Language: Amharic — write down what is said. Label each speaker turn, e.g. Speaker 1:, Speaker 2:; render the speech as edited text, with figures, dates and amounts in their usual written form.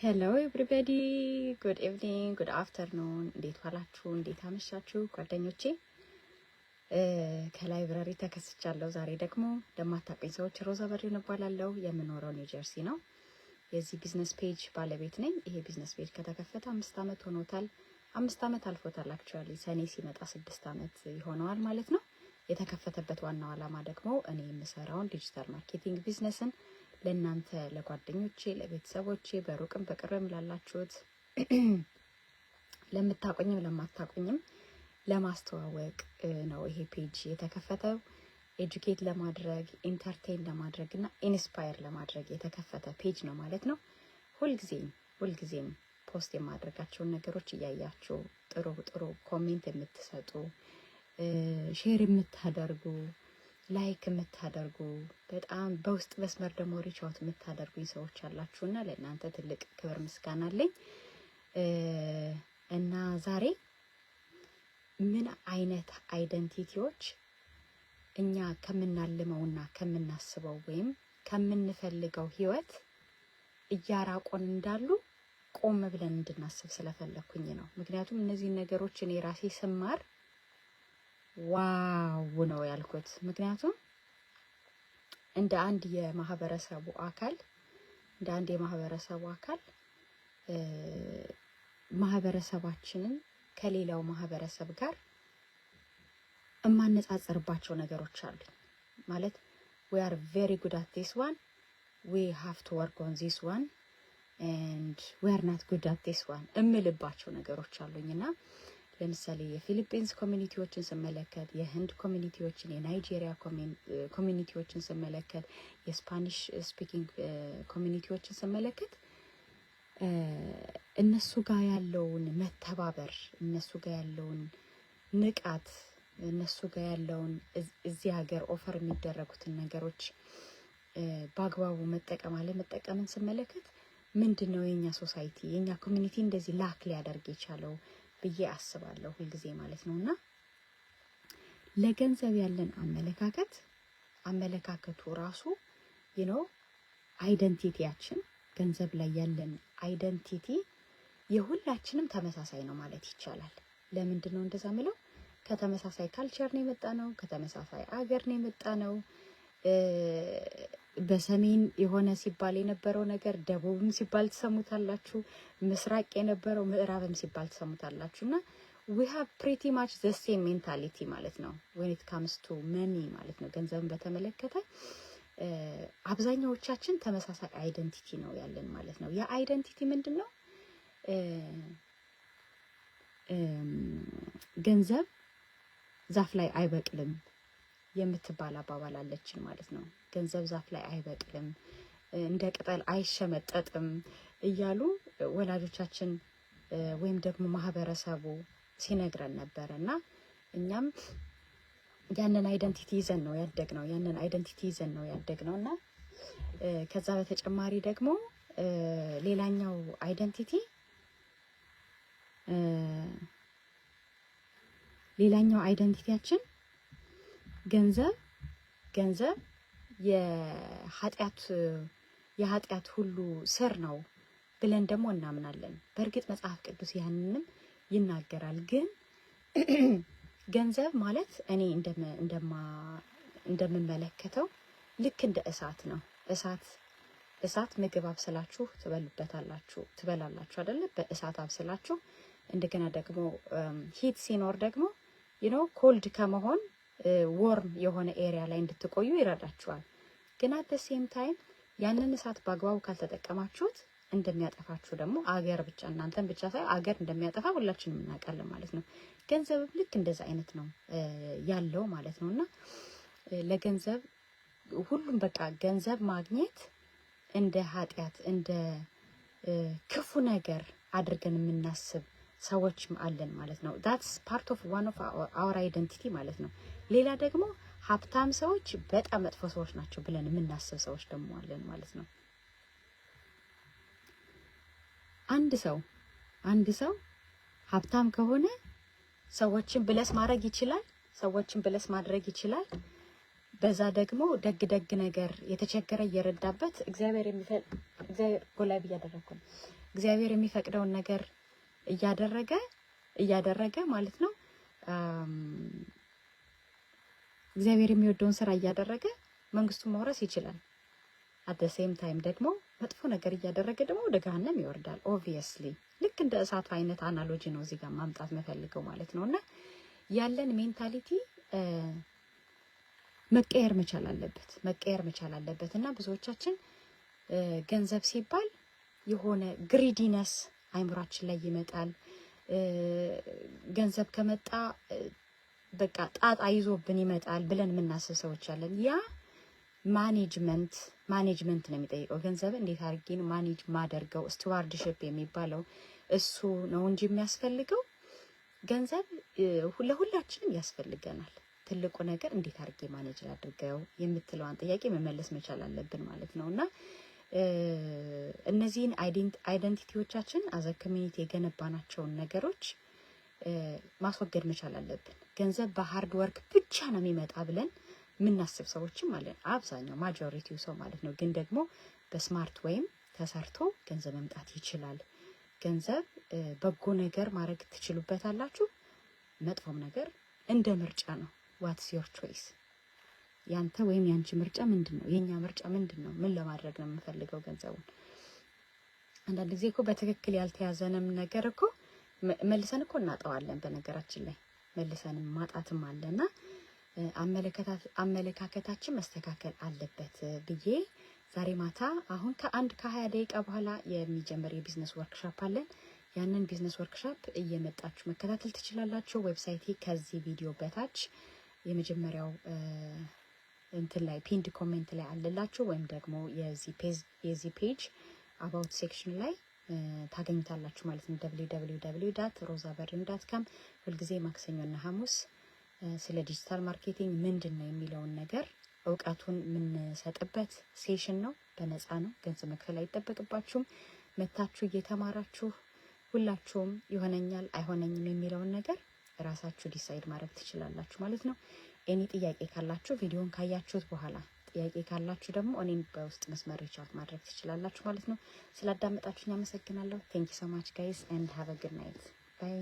Speaker 1: Hello everybody, good evening, good afternoon. እንዴት ዋላችሁ? እንዴት አመሻችሁ ጓደኞቼ? ከላይብራሪ ተከስቻለሁ። ዛሬ ደግሞ ለማታውቁኝ ሰዎች ሮዛ በሪውን እባላለሁ። የምኖረው ኒው ጀርሲ ነው። የዚህ ቢዝነስ ፔጅ ባለቤት ነኝ። ይሄ ቢዝነስ ፔጅ ከተከፈተ 5 አመት ሆኖታል። 5 አመት አልፎታል። አክቹአሊ ሰኔ ሲመጣ 6 አመት ይሆነዋል ማለት ነው። የተከፈተበት ዋናው ዓላማ ደግሞ እኔ የምሰራውን ዲጂታል ማርኬቲንግ ቢዝነስን ለእናንተ ለጓደኞቼ ለቤተሰቦቼ በሩቅም በቅርብም ላላችሁት ለምታቆኝም ለማታቆኝም ለማስተዋወቅ ነው ይሄ ፔጅ የተከፈተው። ኤጁኬት ለማድረግ ኢንተርቴይን ለማድረግ እና ኢንስፓየር ለማድረግ የተከፈተ ፔጅ ነው ማለት ነው። ሁልጊዜም ፖስት የማድረጋቸውን ነገሮች እያያችሁ ጥሩ ኮሜንት የምትሰጡ ሼር የምታደርጉ ላይክ የምታደርጉ በጣም በውስጥ መስመር ደግሞ ሪች አውት የምታደርጉኝ ሰዎች አላችሁና ለእናንተ ትልቅ ክብር ምስጋና አለኝ። እና ዛሬ ምን አይነት አይደንቲቲዎች እኛ ከምናልመውና ከምናስበው ወይም ከምንፈልገው ህይወት እያራቆን እንዳሉ ቆም ብለን እንድናስብ ስለፈለኩኝ ነው። ምክንያቱም እነዚህ ነገሮች እኔ ራሴ ስማር ዋው ነው ያልኩት። ምክንያቱም እንደ አንድ የማህበረሰቡ አካል ማህበረሰባችንን ከሌላው ማህበረሰብ ጋር እማነጻጸርባቸው ነገሮች አሉ። ማለት we are very good at this one, we have to work on this one and we are not good at this one እምልባቸው ነገሮች አሉኝና ለምሳሌ የፊሊፒንስ ኮሚኒቲዎችን ስመለከት፣ የህንድ ኮሚኒቲዎችን፣ የናይጄሪያ ኮሚኒቲዎችን ስመለከት፣ የስፓኒሽ ስፒኪንግ ኮሚኒቲዎችን ስመለከት እነሱ ጋር ያለውን መተባበር፣ እነሱ ጋር ያለውን ንቃት፣ እነሱ ጋር ያለውን እዚህ ሀገር ኦፈር የሚደረጉትን ነገሮች በአግባቡ መጠቀም አለመጠቀምን ስመለከት ምንድነው የኛ ሶሳይቲ የኛ ኮሚኒቲ እንደዚህ ላክ ሊያደርግ የቻለው ብዬ አስባለሁ ሁልጊዜ ማለት ነውና ለገንዘብ ያለን አመለካከቱ ራሱ አይደንቲቲያችን ገንዘብ ላይ ያለን አይደንቲቲ የሁላችንም ተመሳሳይ ነው ማለት ይቻላል። ለምንድን ነው እንደዛ ምለው? ከተመሳሳይ ካልቸር ነው የመጣነው፣ ከተመሳሳይ አገር ነው የመጣነው። በሰሜን የሆነ ሲባል የነበረው ነገር ደቡብም ሲባል ተሰሙታላችሁ፣ ምስራቅ የነበረው ምዕራብም ሲባል ተሰሙታላችሁና we have pretty much the same mentality ማለት ነው when it comes to money ማለት ነው። ገንዘብን በተመለከተ አብዛኛዎቻችን ተመሳሳይ አይደንቲቲ ነው ያለን ማለት ነው። ያ አይደንቲቲ ምንድነው? ገንዘብ ዛፍ ላይ አይበቅልም የምትባል አባባል አለችን ማለት ነው። ገንዘብ ዛፍ ላይ አይበቅልም፣ እንደ ቅጠል አይሸመጠጥም እያሉ ወላጆቻችን ወይም ደግሞ ማህበረሰቡ ሲነግረን ነበርና እኛም ያንን አይደንቲቲ ይዘን ነው ያደግነውና ከዛ በተጨማሪ ደግሞ ሌላኛው አይደንቲቲያችን ገንዘብ የኃጢአት ሁሉ ስር ነው ብለን ደግሞ እናምናለን። በእርግጥ መጽሐፍ ቅዱስ ያንንም ይናገራል። ግን ገንዘብ ማለት እኔ እንደምመለከተው ልክ እንደ እሳት ነው። እሳት ምግብ አብስላችሁ ትበላላችሁ አይደለ? በእሳት አብስላችሁ እንደገና ደግሞ ሂት ሲኖር ደግሞ ኮልድ ከመሆን ዎርም የሆነ ኤሪያ ላይ እንድትቆዩ ይረዳችኋል። ግን አት ሴም ታይም ያንን እሳት በአግባቡ ካልተጠቀማችሁት እንደሚያጠፋችሁ ደግሞ እናንተን ብቻ ሳይሆን አገር እንደሚያጠፋ ሁላችንም እናውቃለን ማለት ነው። ገንዘብ ልክ እንደዛ አይነት ነው ያለው ማለት ነውና ለገንዘብ ሁሉም በቃ ገንዘብ ማግኘት እንደ ኃጢአት እንደ ክፉ ነገር አድርገን የምናስብ ሰዎችም አለን ማለት ነው። that's part of one of our identity ማለት ነው። ሌላ ደግሞ ሀብታም ሰዎች በጣም መጥፎ ሰዎች ናቸው ብለን የምናስብ ሰዎች ደግሞ አለን ማለት ነው። አንድ ሰው ሀብታም ከሆነ ሰዎችን ብለስ ማድረግ ይችላል። በዛ ደግሞ ደግ ነገር የተቸገረ እየረዳበት እግዚአብሔር ጎላቢ ያደረኩ እግዚአብሔር የሚፈቅደውን ነገር እያደረገ ማለት ነው። እግዚአብሔር የሚወደውን ስራ እያደረገ መንግስቱን መውረስ ይችላል። አት ሴም ታይም ደግሞ መጥፎ ነገር እያደረገ ደግሞ ወደ ገሃነም ይወርዳል። ኦብቪየስሊ ልክ እንደ እሳቱ አይነት አናሎጂ ነው እዚህ ጋር ማምጣት መፈልገው ማለት ነውና ያለን ሜንታሊቲ መቀየር መቻል አለበት እና ብዙዎቻችን ገንዘብ ሲባል የሆነ ግሪዲነስ አይምራችን ላይ ይመጣል። ገንዘብ ከመጣ በቃ ጣጣ ይዞብን ይመጣል ብለን የምናስብ ሰዎች አለን። ያ ማኔጅመንት ነው የሚጠይቀው። ገንዘብ እንዴት አድርጌ ነው ማኔጅ ማደርገው? ስቱዋርድሺፕ የሚባለው እሱ ነው እንጂ የሚያስፈልገው ገንዘብ ለሁላችንም ያስፈልገናል። ትልቁ ነገር እንዴት አድርጌ ማኔጅ አድርገው የምትለዋን ጥያቄ መመለስ መቻል አለብን ማለት ነውና እነዚህን አይደንቲቲዎቻችን አዘ ኮሚኒቲ የገነባናቸውን ነገሮች ማስወገድ መቻል አለብን። ገንዘብ በሃርድ ወርክ ብቻ ነው የሚመጣ ብለን የምናስብ ሰዎችም አለን፣ አብዛኛው ማጆሪቲው ሰው ማለት ነው። ግን ደግሞ በስማርት ወይም ተሰርቶ ገንዘብ መምጣት ይችላል። ገንዘብ በጎ ነገር ማድረግ ትችሉበታላችሁ፣ መጥፎም ነገር እንደ ምርጫ ነው። ዋትስ ዮር ቾይስ? ያንተ ወይም ያንቺ ምርጫ ምንድነው? የኛ ምርጫ ምንድነው? ምን ለማድረግ ነው የምፈልገው ገንዘቡን? አንዳንድ ጊዜ እኮ በትክክል ያልተያዘንም ነገር እኮ መልሰን እኮ እናጣዋለን። በነገራችን ላይ መልሰንም ማጣትም አለና አመለካከታችን መስተካከል አለበት ብዬ ዛሬ ማታ አሁን ከ20 ደቂቃ በኋላ የሚጀምር የቢዝነስ ወርክሾፕ አለን። ያንን ቢዝነስ ወርክሾፕ እየመጣችሁ መከታተል ትችላላችሁ። ዌብሳይቴ ከዚህ ቪዲዮ በታች የመጀመሪያው እንትን ላይ ፒንድ ኮሜንት ላይ አለላችሁ፣ ወይም ደግሞ የዚህ ፔጅ አባውት ሴክሽን ላይ ታገኙታላችሁ ማለት ነው። www.rosaberrin.com ሁልጊዜ ማክሰኞና ሐሙስ ስለ ዲጂታል ማርኬቲንግ ምንድነው የሚለውን ነገር እውቀቱን የምንሰጥበት ሴሽን ነው። በነፃ ነው፣ ገንዘብ መክፈል አይጠበቅባችሁም። መታችሁ እየተማራችሁ ሁላችሁም ይሆነኛል አይሆነኝም የሚለውን ነገር ራሳችሁ ዲሳይድ ማድረግ ትችላላችሁ ማለት ነው። ኤኒ ጥያቄ ካላችሁ ቪዲዮን ካያችሁት በኋላ ጥያቄ ካላችሁ ደግሞ እኔን በውስጥ መስመር ሪቻት ማድረግ ትችላላችሁ ማለት ነው። ስላዳመጣችሁኝ አመሰግናለሁ። ቴንክ ዩ ሶ ማች ጋይስ ኤንድ ሃቭ አ ጉድ ናይት ባይ